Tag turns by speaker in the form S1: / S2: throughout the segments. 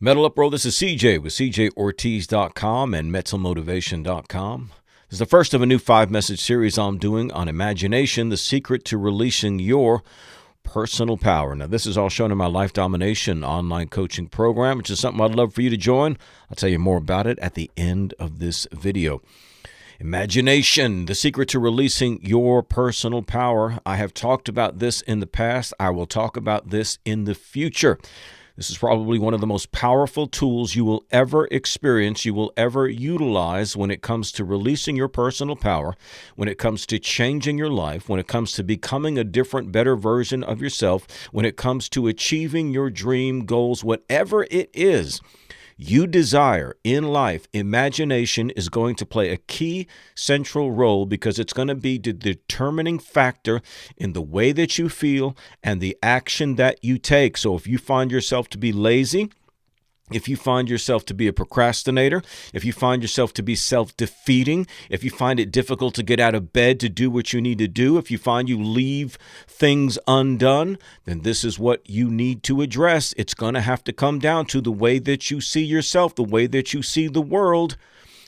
S1: Metal Up, bro. This is CJ with CJOrtiz.com and MentalMotivation.com. This is the first of a new 5-message series I'm doing on imagination, the secret to releasing your personal power. Now, this is all shown in my Life Domination online coaching program, which is something I'd love for you to join. I'll tell you more about it at the end of this video. Imagination, the secret to releasing your personal power. I have talked about this in the past. I will talk about this in the future. This is probably one of the most powerful tools you will ever experience, you will ever utilize when it comes to releasing your personal power, when it comes to changing your life, when it comes to becoming a different, better version of yourself, when it comes to achieving your dream goals, whatever it is you desire in life. Imagination is going to play a key central role because it's going to be the determining factor in the way that you feel and the action that you take. So if you find yourself to be lazy, if you find yourself to be a procrastinator, if you find yourself to be self-defeating, if you find it difficult to get out of bed to do what you need to do, if you find you leave things undone, then this is what you need to address. It's going to have to come down to the way that you see yourself, the way that you see the world,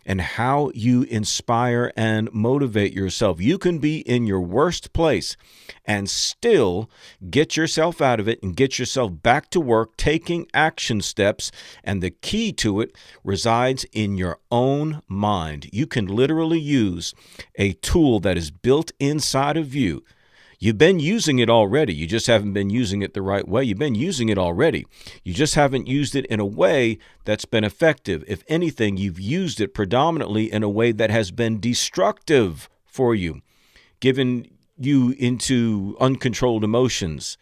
S1: and how you inspire and motivate yourself. You can be in your worst place and still get yourself out of it and get yourself back to work, taking action steps. And the key to it resides in your own mind. You can literally use a tool that is built inside of you. You've been using it already. You just haven't been using it the right way. You've been using it already. You just haven't used it in a way that's been effective. If anything, you've used it predominantly in a way that has been destructive for you, given you into uncontrolled emotions,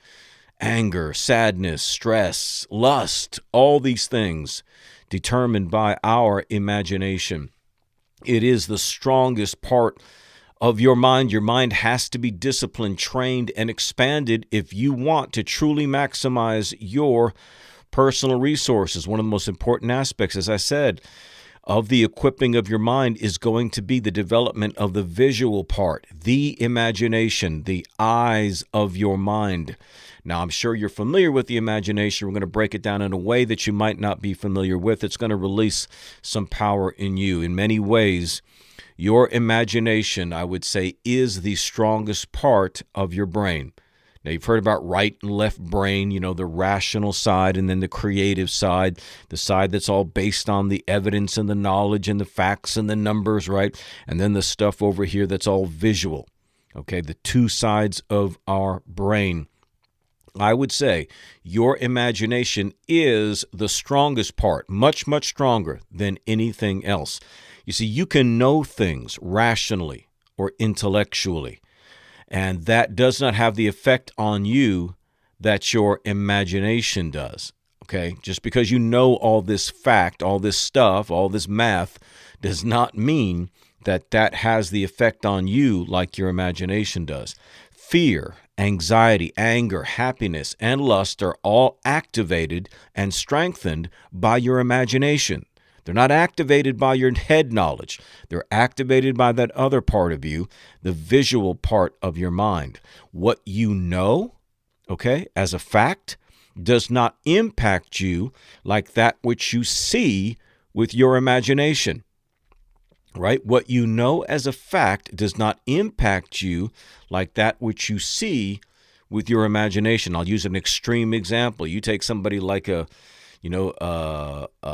S1: anger, sadness, stress, lust, all these things determined by our imagination. It is the strongest part of your mind. Your mind has to be disciplined, trained, and expanded if you want to truly maximize your personal resources. One of the most important aspects, as I said, of the equipping of your mind is going to be the development of the visual part, the imagination, the eyes of your mind. Now, I'm sure you're familiar with the imagination. We're going to break it down in a way that you might not be familiar with. It's going to release some power in you. In many ways, your imagination, I would say, is the strongest part of your brain. Now, you've heard about right and left brain, the rational side, and then the creative side, the side that's all based on the evidence and the knowledge and the facts and the numbers, right? And then the stuff over here that's all visual, okay? The two sides of our brain. I would say your imagination is the strongest part, much, much stronger than anything else. You see, you can know things rationally or intellectually, and that does not have the effect on you that your imagination does, okay? Just because you know all this fact, all this stuff, all this math, does not mean that that has the effect on you like your imagination does. Fear, anxiety, anger, happiness, and lust are all activated and strengthened by your imagination. They're not activated by your head knowledge. They're activated by that other part of you, the visual part of your mind. What you know, okay, as a fact, does not impact you like that which you see with your imagination, right? What you know as a fact does not impact you like that which you see with your imagination. I'll use an extreme example. You take somebody like a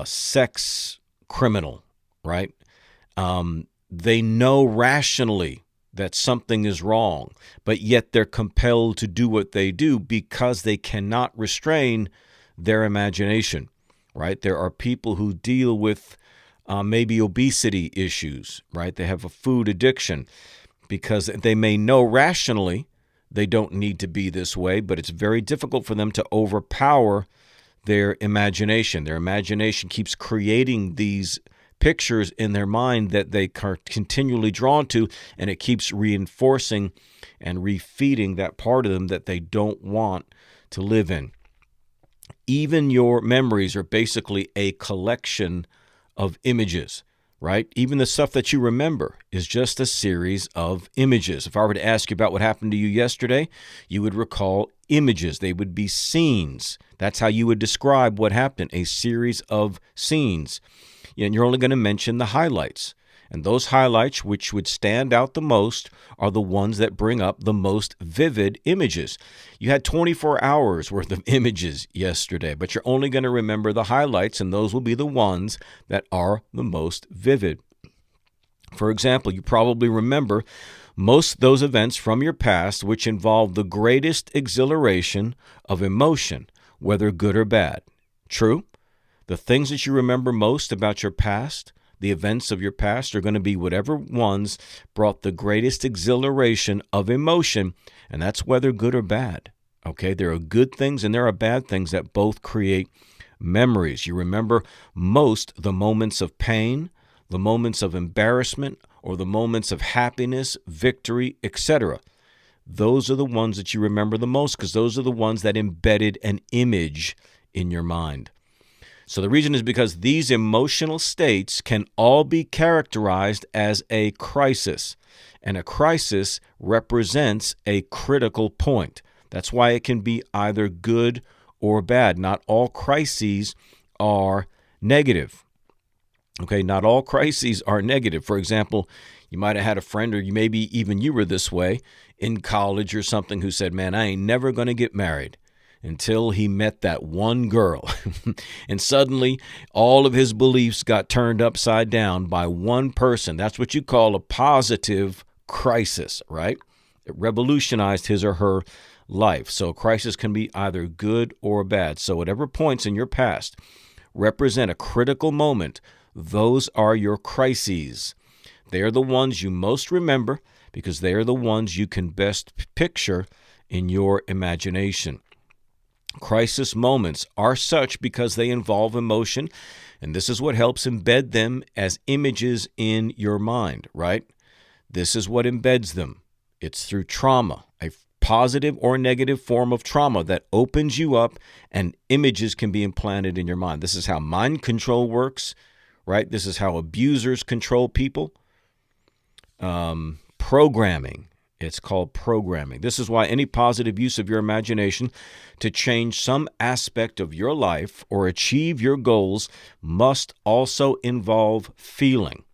S1: sex criminal, right? They know rationally that something is wrong, but yet they're compelled to do what they do because they cannot restrain their imagination, right? There are people who deal with maybe obesity issues, right? They have a food addiction because they may know rationally they don't need to be this way, but it's very difficult for them to overpower their imagination. Their imagination keeps creating these pictures in their mind that they are continually drawn to, and it keeps reinforcing and refeeding that part of them that they don't want to live in. Even your memories are basically a collection of images, right? Even the stuff that you remember is just a series of images. If I were to ask you about what happened to you yesterday, you would recall images. They would be scenes. That's how you would describe what happened, a series of scenes. And you're only going to mention the highlights. And those highlights which would stand out the most are the ones that bring up the most vivid images. You had 24 hours worth of images yesterday, but you're only going to remember the highlights, and those will be the ones that are the most vivid. For example, you probably remember most of those events from your past which involve the greatest exhilaration of emotion, whether good or bad. True? The things that you remember most about your past, the events of your past, are going to be whatever ones brought the greatest exhilaration of emotion, and that's whether good or bad. Okay, there are good things and there are bad things that both create memories. You remember most the moments of pain, the moments of embarrassment, or the moments of happiness, victory, etc. Those are the ones that you remember the most because those are the ones that embedded an image in your mind. So the reason is because these emotional states can all be characterized as a crisis, and a crisis represents a critical point. That's why it can be either good or bad. Not all crises are negative. Okay, not all crises are negative. For example, you might have had a friend, or maybe even you were this way in college or something, who said, man, I ain't never going to get married, until he met that one girl. And suddenly, all of his beliefs got turned upside down by one person. That's what you call a positive crisis, right? It revolutionized his or her life. So a crisis can be either good or bad. So whatever points in your past represent a critical moment, those are your crises. They are the ones you most remember because they are the ones you can best picture in your imagination. Crisis moments are such because they involve emotion, and this is what helps embed them as images in your mind, right? This is what embeds them. It's through trauma, a positive or negative form of trauma that opens you up, and images can be implanted in your mind. This is how mind control works, right? This is how abusers control people. Programming. It's called programming. This is why any positive use of your imagination to change some aspect of your life or achieve your goals must also involve feeling.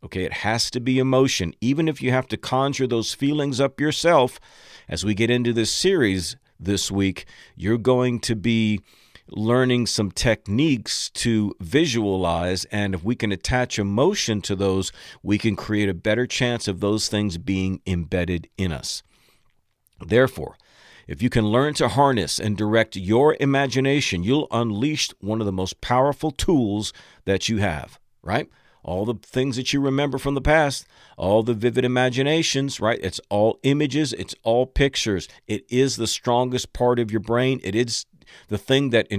S1: Okay, it has to be emotion, even if you have to conjure those feelings up yourself. As we get into this series this week, you're going to be learning some techniques to visualize, and if we can attach emotion to those, we can create a better chance of those things being embedded in us. Therefore, if you can learn to harness and direct your imagination, you'll unleash one of the most powerful tools that you have, right? All the things that you remember from the past, all the vivid imaginations, right? It's all images. It's all pictures. It is the strongest part of your brain. It is the thing that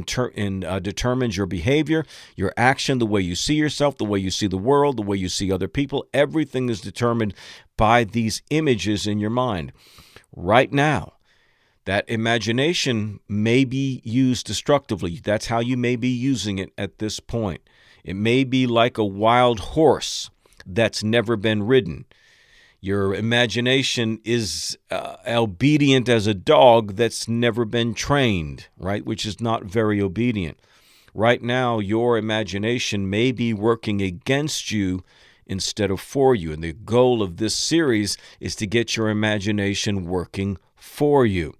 S1: determines your behavior, your action, the way you see yourself, the way you see the world, the way you see other people. Everything is determined by these images in your mind. Right now, that imagination may be used destructively. That's how you may be using it at this point. It may be like a wild horse that's never been ridden. Your imagination is obedient as a dog that's never been trained, right? Which is not very obedient. Right now, your imagination may be working against you instead of for you. And the goal of this series is to get your imagination working for you.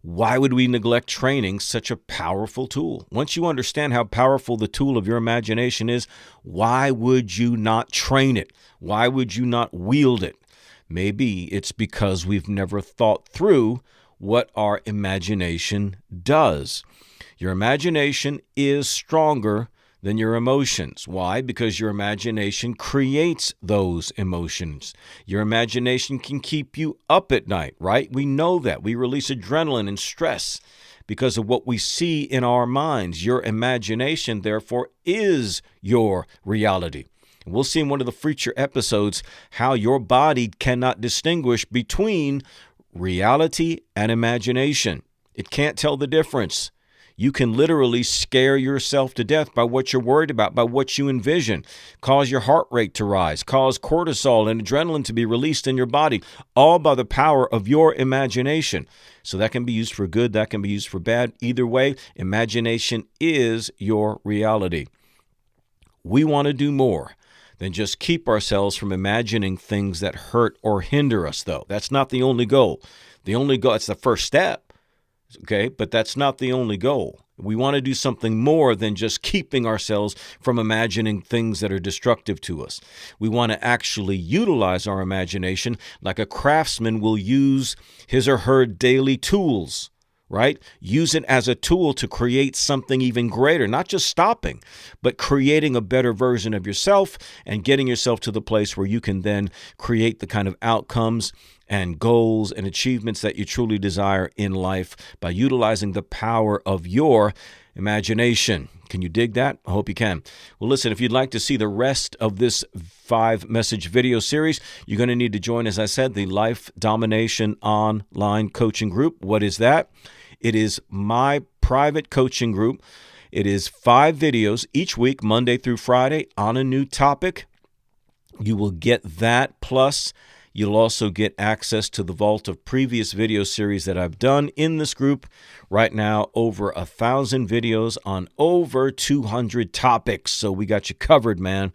S1: Why would we neglect training such a powerful tool? Once you understand how powerful the tool of your imagination is, why would you not train it? Why would you not wield it? Maybe it's because we've never thought through what our imagination does. Your imagination is stronger than your emotions. Why? Because your imagination creates those emotions. Your imagination can keep you up at night, right? We know that. We release adrenaline and stress because of what we see in our minds. Your imagination, therefore, is your reality. And we'll see in one of the future episodes how your body cannot distinguish between reality and imagination. It can't tell the difference. You can literally scare yourself to death by what you're worried about, by what you envision, cause your heart rate to rise, cause cortisol and adrenaline to be released in your body, all by the power of your imagination. So that can be used for good, that can be used for bad. Either way, imagination is your reality. We want to do more than just keep ourselves from imagining things that hurt or hinder us, though. That's not the only goal. The only goal, it's the first step, okay? But that's not the only goal. We want to do something more than just keeping ourselves from imagining things that are destructive to us. We want to actually utilize our imagination like a craftsman will use his or her daily tools, right? Use it as a tool to create something even greater, not just stopping, but creating a better version of yourself and getting yourself to the place where you can then create the kind of outcomes and goals and achievements that you truly desire in life by utilizing the power of your imagination. Can you dig that? I hope you can. Well, listen, if you'd like to see the rest of this 5-message video series, you're going to need to join, as I said, the Life Domination Online Coaching Group. What is that? It is my private coaching group. It is 5 videos each week, Monday through Friday, on a new topic. You will get that, plus you'll also get access to the vault of previous video series that I've done in this group. Right now, over 1,000 videos on over 200 topics. So we got you covered, man.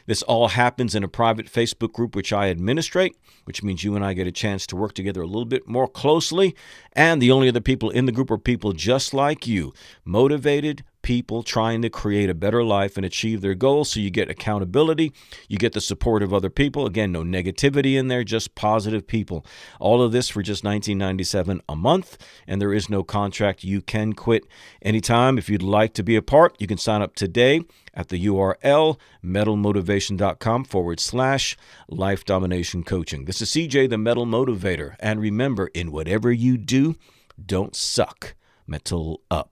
S1: This all happens in a private Facebook group, which I administrate, which means you and I get a chance to work together a little bit more closely. And the only other people in the group are people just like you, motivated people trying to create a better life and achieve their goals. So you get accountability, you get the support of other people. Again, no negativity in there, just positive people. All of this for just $19.97 a month, and there is no contract. You can quit anytime. If you'd like to be a part, you can sign up today at the URL metalmotivation.com/life domination coaching. This is CJ, the Metal Motivator. And remember, in whatever you do, don't suck metal up.